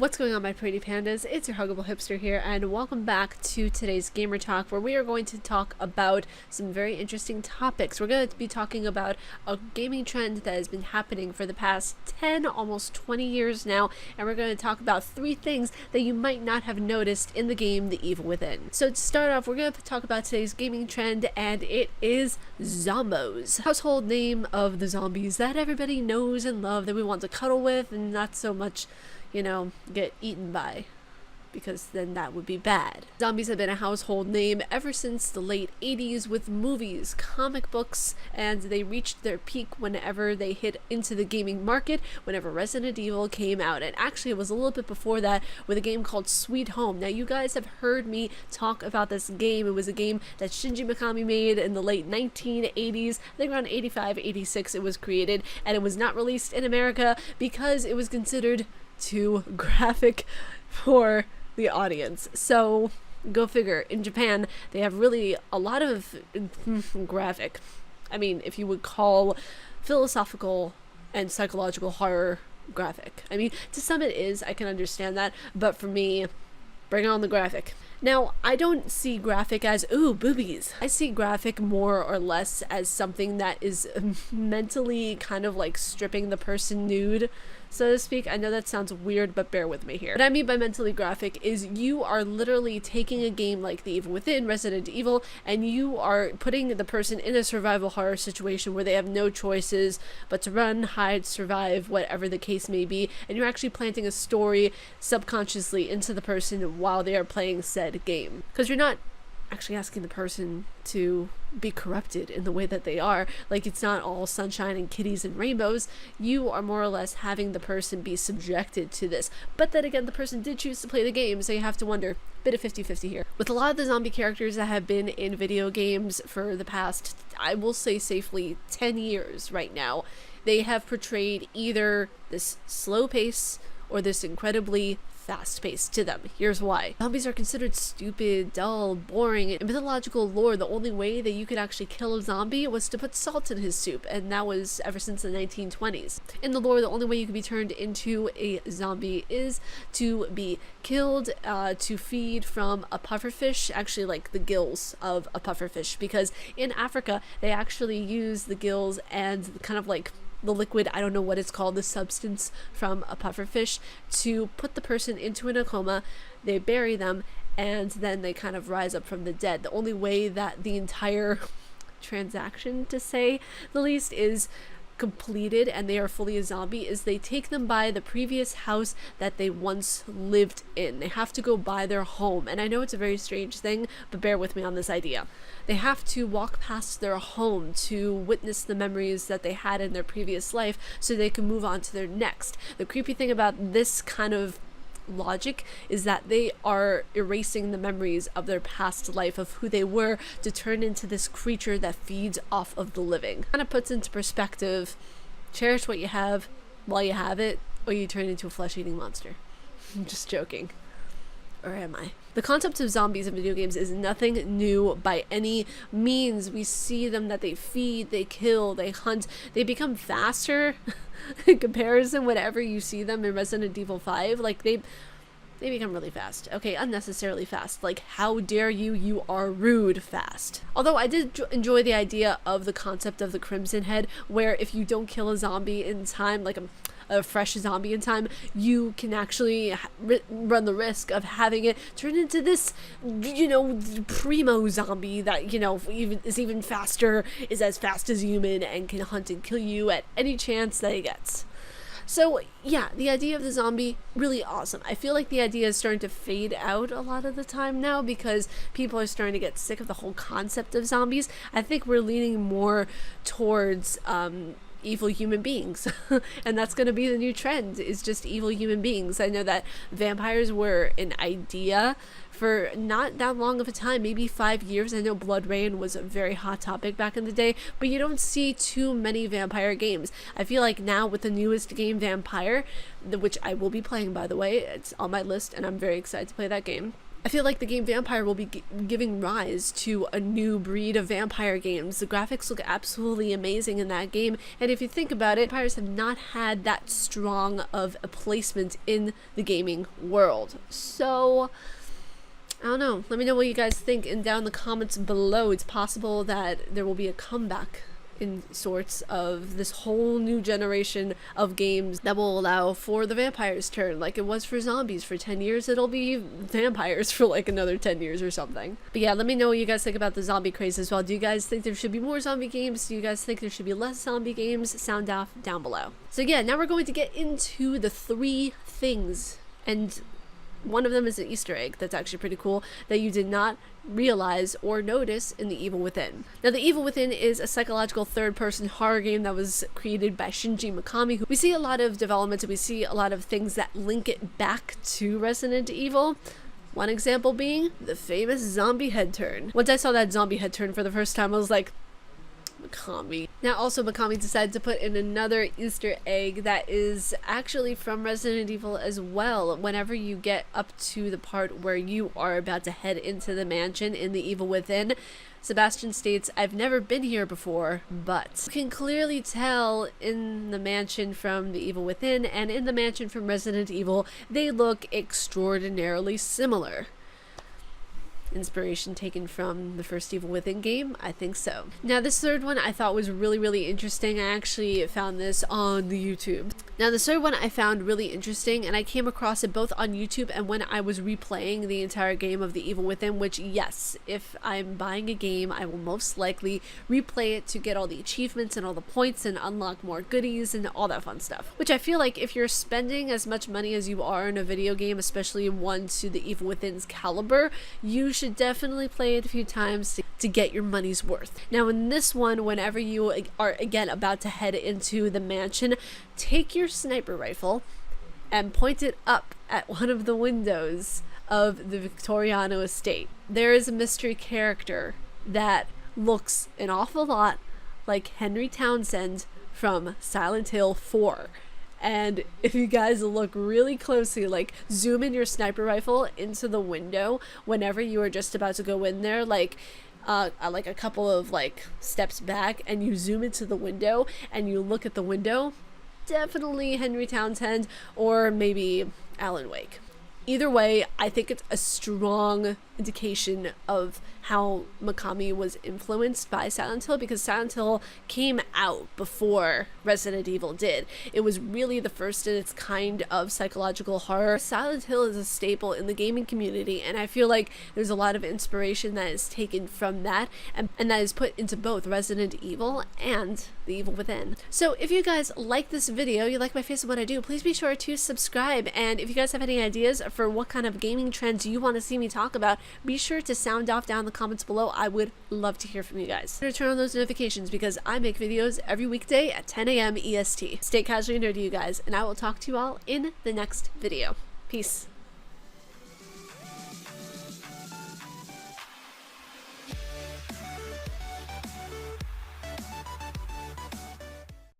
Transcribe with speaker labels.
Speaker 1: What's going on, my pretty pandas? It's your huggable hipster here, and welcome back to today's Gamer Talk, where we are going to talk about some very interesting topics. We're going to be talking about a gaming trend that has been happening for the past 10, almost 20 years now, and we're going to talk about 3 things that you might not have noticed in the game, The Evil Within. So to start off, we're going to talk about today's gaming trend, and it is zombos. Household name of the zombies that everybody knows and love, that we want to cuddle with, and not so much get eaten by, because then that would be bad. Zombies have been a household name ever since the late 80s with movies, comic books, and they reached their peak whenever they hit into the gaming market, whenever Resident Evil came out. And actually it was a little bit before that with a game called Sweet Home. Now you guys have heard me talk about this game. It was a game that Shinji Mikami made in the late 1980s. I think around 85, 86 it was created, and it was not released in America because it was considered too graphic for the audience. So go figure. In Japan, they have really a lot of graphic. I mean, if you would call philosophical and psychological horror graphic. I mean, to some it is, I can understand that, but for me, bring on the graphic. Now, I don't see graphic as, ooh, boobies. I see graphic more or less as something that is mentally kind of like stripping the person nude, so to speak. I know that sounds weird, but bear with me here. What I mean by mentally graphic is you are literally taking a game like The Evil Within, Resident Evil, and you are putting the person in a survival horror situation where they have no choices but to run, hide, survive, whatever the case may be, and you're actually planting a story subconsciously into the person while they are playing said game. Because you're not actually asking the person to be corrupted in the way that they are. Like, it's not all sunshine and kitties and rainbows. You are more or less having the person be subjected to this. But then again, the person did choose to play the game, so you have to wonder. Bit of 50-50 here. With a lot of the zombie characters that have been in video games for the past, I will say safely, 10 years right now, they have portrayed either this slow pace or this incredibly fast pace to them. Here's why. Zombies are considered stupid, dull, boring. In mythological lore, the only way that you could actually kill a zombie was to put salt in his soup, and that was ever since the 1920s. In the lore, the only way you could be turned into a zombie is to be killed, to feed from a pufferfish, actually like the gills of a pufferfish, because in Africa, they actually use the gills and kind of like the liquid, I don't know what it's called, the substance from a pufferfish, to put the person into a coma. They bury them, and then they kind of rise up from the dead. The only way that the entire transaction, to say the least, is completed and they are fully a zombie is they take them by the previous house that they once lived in. They have to go by their home, and I know it's a very strange thing, but bear with me on this idea. They have to walk past their home to witness the memories that they had in their previous life so they can move on to their next. The creepy thing about this kind of logic is that they are erasing the memories of their past life, of who they were, to turn into this creature that feeds off of the living. Kind of puts into perspective, cherish what you have while you have it, or you turn into a flesh-eating monster. I'm just joking. Or am I? The concept of zombies in video games is nothing new by any means. We see them that they feed, they kill, they hunt, they become faster in comparison whenever you see them in Resident Evil 5. Like, they become really fast. Okay, unnecessarily fast. Like, how dare you, you are rude fast. Although I did enjoy the idea of the concept of the Crimson Head, where if you don't kill a zombie in time, like a fresh zombie in time, you can actually run the risk of having it turn into this, primo zombie that, is even faster, is as fast as human, and can hunt and kill you at any chance that it gets. So yeah, the idea of the zombie, really awesome. I feel like the idea is starting to fade out a lot of the time now because people are starting to get sick of the whole concept of zombies. I think we're leaning more towards evil human beings and that's going to be the new trend, is just evil human beings. I know that vampires were an idea for not that long of a time, maybe 5 years. I know Blood Rain was a very hot topic back in the day, but you don't see too many vampire games. I feel like now with the newest game, Vampire, which I will be playing, by the way, it's on my list and I'm very excited to play that game. I feel like the game Vampire will be giving rise to a new breed of vampire games. The graphics look absolutely amazing in that game, and if you think about it, vampires have not had that strong of a placement in the gaming world. So I don't know. Let me know what you guys think down in the comments below. It's possible that there will be a comeback in sorts of this whole new generation of games that will allow for the vampires turn, like it was for zombies for 10 years. It'll be vampires for like another 10 years or something. But yeah, let me know what you guys think about the zombie craze as well. Do you guys think there should be more zombie games? Do you guys think there should be less zombie games? Sound off down below. So yeah, now we're going to get into the 3 things, and one of them is an Easter egg that's actually pretty cool that you did not realize or notice in The Evil Within. Now, The Evil Within is a psychological third-person horror game that was created by Shinji Mikami. We see a lot of development, and we see a lot of things that link it back to Resident Evil. One example being the famous zombie head turn. Once I saw that zombie head turn for the first time, I was like, Mikami. Now also Mikami decided to put in another Easter egg that is actually from Resident Evil as well. Whenever you get up to the part where you are about to head into the mansion in The Evil Within, Sebastian states, "I've never been here before, but..." You can clearly tell in the mansion from The Evil Within and in the mansion from Resident Evil, they look extraordinarily similar. Inspiration taken from the first Evil Within game? I think so. Now this third one I thought was really interesting. I actually found this on the YouTube. Now the third one I found really interesting, and I came across it both on YouTube and when I was replaying the entire game of The Evil Within, which yes, if I'm buying a game, I will most likely replay it to get all the achievements and all the points and unlock more goodies and all that fun stuff. Which I feel like if you're spending as much money as you are in a video game, especially one to The Evil Within's caliber, you should definitely play it a few times to get your money's worth. Now in this one, whenever you are again about to head into the mansion, take your sniper rifle and point it up at one of the windows of the Victoriano estate. There is a mystery character that looks an awful lot like Henry Townsend from Silent Hill 4. And if you guys look really closely, like zoom in your sniper rifle into the window whenever you are just about to go in there, like a couple of like steps back, and you zoom into the window and you look at the window, definitely Henry Townsend or maybe Alan Wake. Either way, I think it's a strong indication of how Mikami was influenced by Silent Hill, because Silent Hill came out before Resident Evil did. It was really the first in its kind of psychological horror. Silent Hill is a staple in the gaming community, and I feel like there's a lot of inspiration that is taken from that and that is put into both Resident Evil and The Evil Within. So if you guys like this video, you like my face and what I do, please be sure to subscribe, and if you guys have any ideas for what kind of gaming trends you want to see me talk about, be sure to sound off down in the comments below. I would love to hear from you guys. Turn on those notifications because I make videos every weekday at 10 a.m. EST. Stay casually nerdy, you guys, and I will talk to you all in the next video. Peace.